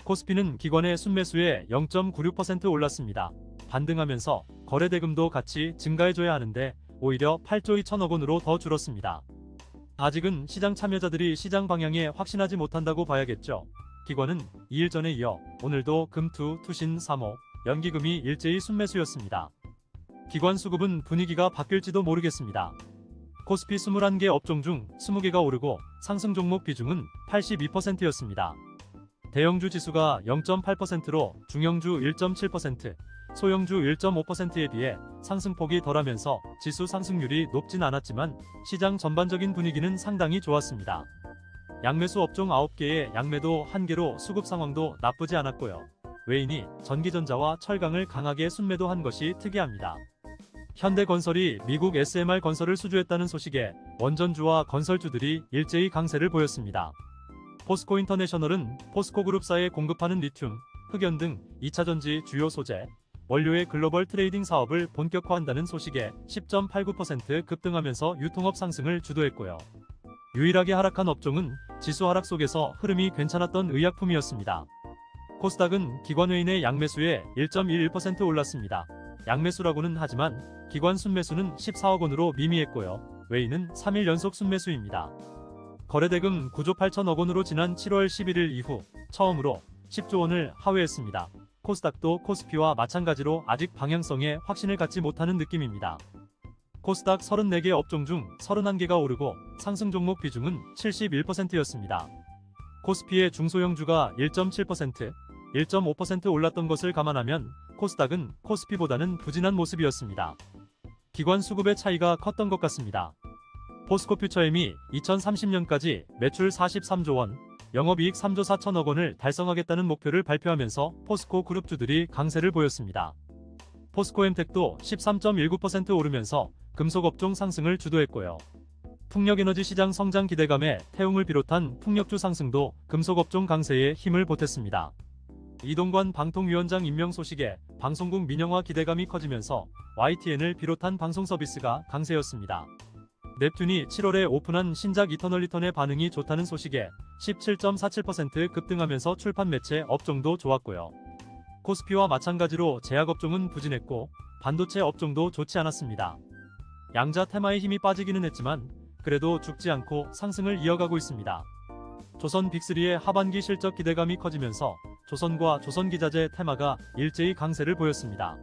코스피는 기관의 순매수에 0.96% 올랐습니다. 반등하면서 거래대금도 같이 증가해줘야 하는데 오히려 8조 2천억 원으로 더 줄었습니다. 아직은 시장 참여자들이 시장 방향에 확신하지 못한다고 봐야겠죠. 기관은 2일 전에 이어 오늘도 금투, 투신, 3호, 연기금이 일제히 순매수였습니다. 기관 수급은 분위기가 바뀔지도 모르겠습니다. 코스피 21개 업종 중 20개가 오르고 상승 종목 비중은 82%였습니다. 대형주 지수가 0.8%로 중형주 1.7%, 소형주 1.5%에 비해 상승폭이 덜하면서 지수 상승률이 높진 않았지만 시장 전반적인 분위기는 상당히 좋았습니다. 양매수 업종 9개의 양매도 1개로 수급 상황도 나쁘지 않았고요. 외인이 전기전자와 철강을 강하게 순매도한 것이 특이합니다. 현대건설이 미국 SMR 건설을 수주했다는 소식에 원전주와 건설주들이 일제히 강세를 보였습니다. 포스코 인터내셔널은 포스코그룹사에 공급하는 리튬, 흑연 등 2차전지 주요 소재, 원료의 글로벌 트레이딩 사업을 본격화한다는 소식에 10.89% 급등하면서 유통업 상승을 주도했고요. 유일하게 하락한 업종은 지수 하락 속에서 흐름이 괜찮았던 의약품이었습니다. 코스닥은 기관 외인의 양매수에 1.11% 올랐습니다. 양매수라고는 하지만 기관 순매수는 14억 원으로 미미했고요. 외인은 3일 연속 순매수입니다. 거래대금 9조 8천억 원으로 지난 7월 11일 이후 처음으로 10조 원을 하회했습니다. 코스닥도 코스피와 마찬가지로 아직 방향성에 확신을 갖지 못하는 느낌입니다. 코스닥 34개 업종 중 31개가 오르고 상승 종목 비중은 71%였습니다. 코스피의 중소형주가 1.7%, 1.5% 올랐던 것을 감안하면 코스닥은 코스피보다는 부진한 모습이었습니다. 기관 수급의 차이가 컸던 것 같습니다. 포스코 퓨처엠이 2030년까지 매출 43조 원, 영업이익 3조 4천억 원을 달성하겠다는 목표를 발표하면서 포스코 그룹주들이 강세를 보였습니다. 포스코엠텍도 13.19% 오르면서 금속업종 상승을 주도했고요. 풍력에너지 시장 성장 기대감에 태웅을 비롯한 풍력주 상승도 금속업종 강세에 힘을 보탰습니다. 이동관 방통위원장 임명 소식에 방송국 민영화 기대감이 커지면서 YTN을 비롯한 방송 서비스가 강세였습니다. 넵튠이 7월에 오픈한 신작 이터널 리턴의 반응이 좋다는 소식에 17.47% 급등하면서 출판 매체 업종도 좋았고요. 코스피와 마찬가지로 제약업종은 부진했고 반도체 업종도 좋지 않았습니다. 양자 테마의 힘이 빠지기는 했지만 그래도 죽지 않고 상승을 이어가고 있습니다. 조선 빅3의 하반기 실적 기대감이 커지면서 조선과 조선기자재 테마가 일제히 강세를 보였습니다.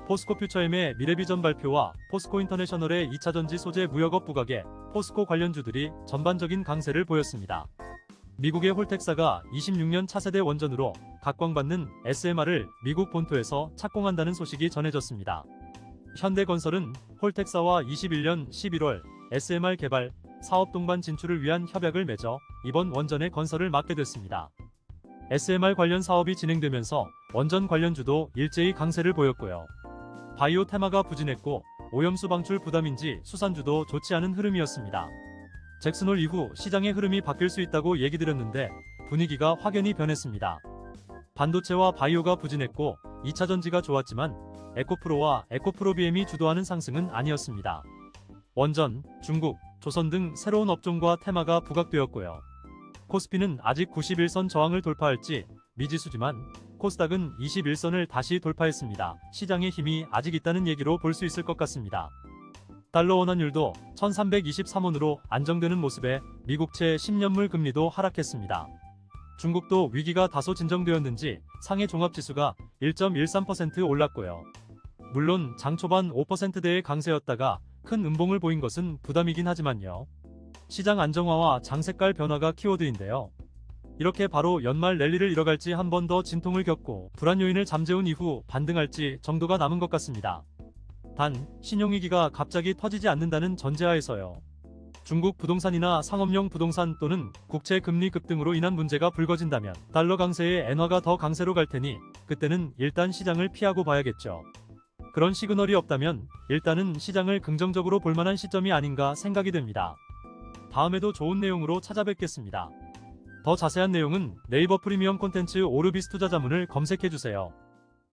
포스코 퓨처엠의 미래비전 발표와 포스코 인터내셔널의 2차전지 소재 무역업 부각에 포스코 관련주들이 전반적인 강세를 보였습니다. 미국의 홀텍사가 26년 차세대 원전으로 각광받는 SMR을 미국 본토에서 착공한다는 소식이 전해졌습니다. 현대건설은 홀텍사와 21년 11월 SMR 개발, 사업 동반 진출을 위한 협약을 맺어 이번 원전의 건설을 맡게 됐습니다. SMR 관련 사업이 진행되면서 원전 관련주도 일제히 강세를 보였고요. 바이오 테마가 부진했고 오염수 방출 부담인지 수산주도 좋지 않은 흐름이었습니다. 잭슨홀 이후 시장의 흐름이 바뀔 수 있다고 얘기 드렸는데 분위기가 확연히 변했습니다. 반도체와 바이오가 부진했고 2차전지가 좋았지만 에코프로와 에코프로비엠이 주도하는 상승은 아니었습니다. 원전, 중국, 조선 등 새로운 업종과 테마가 부각되었고요. 코스피는 아직 91선 저항을 돌파할지 미지수지만 코스닥은 21선을 다시 돌파했습니다. 시장의 힘이 아직 있다는 얘기로 볼 수 있을 것 같습니다. 달러 원환율도 1323원으로 안정되는 모습에 미국채 10년물 금리도 하락했습니다. 중국도 위기가 다소 진정되었는지 상해 종합지수가 1.13% 올랐고요. 물론 장 초반 5%대의 강세였다가 큰 음봉을 보인 것은 부담이긴 하지만요. 시장 안정화와 장색깔 변화가 키워드인데요. 이렇게 바로 연말 랠리를 이뤄갈지 한 번 더 진통을 겪고 불안 요인을 잠재운 이후 반등할지 정도가 남은 것 같습니다. 단, 신용위기가 갑자기 터지지 않는다는 전제하에서요. 중국 부동산이나 상업용 부동산 또는 국채 금리 급등으로 인한 문제가 불거진다면 달러 강세에 엔화가 더 강세로 갈 테니 그때는 일단 시장을 피하고 봐야겠죠. 그런 시그널이 없다면 일단은 시장을 긍정적으로 볼 만한 시점이 아닌가 생각이 됩니다. 다음에도 좋은 내용으로 찾아뵙겠습니다. 더 자세한 내용은 네이버 프리미엄 콘텐츠 오르비스 투자자문을 검색해주세요.